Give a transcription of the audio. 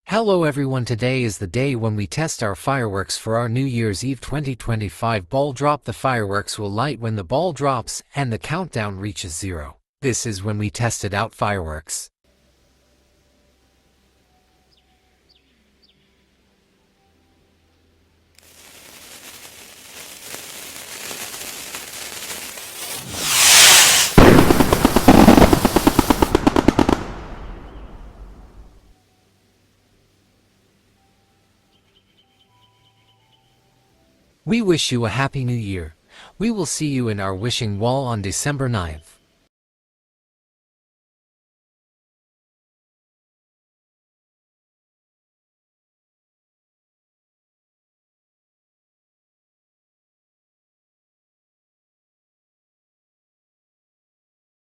Hello everyone, today is the day when we test our fireworks for our New Year's Eve 2025 ball drop. The fireworks will light when the ball drops and the countdown reaches 0. This is when we tested out fireworks. We wish you a happy new year. We will see you in our wishing wall on December 9th.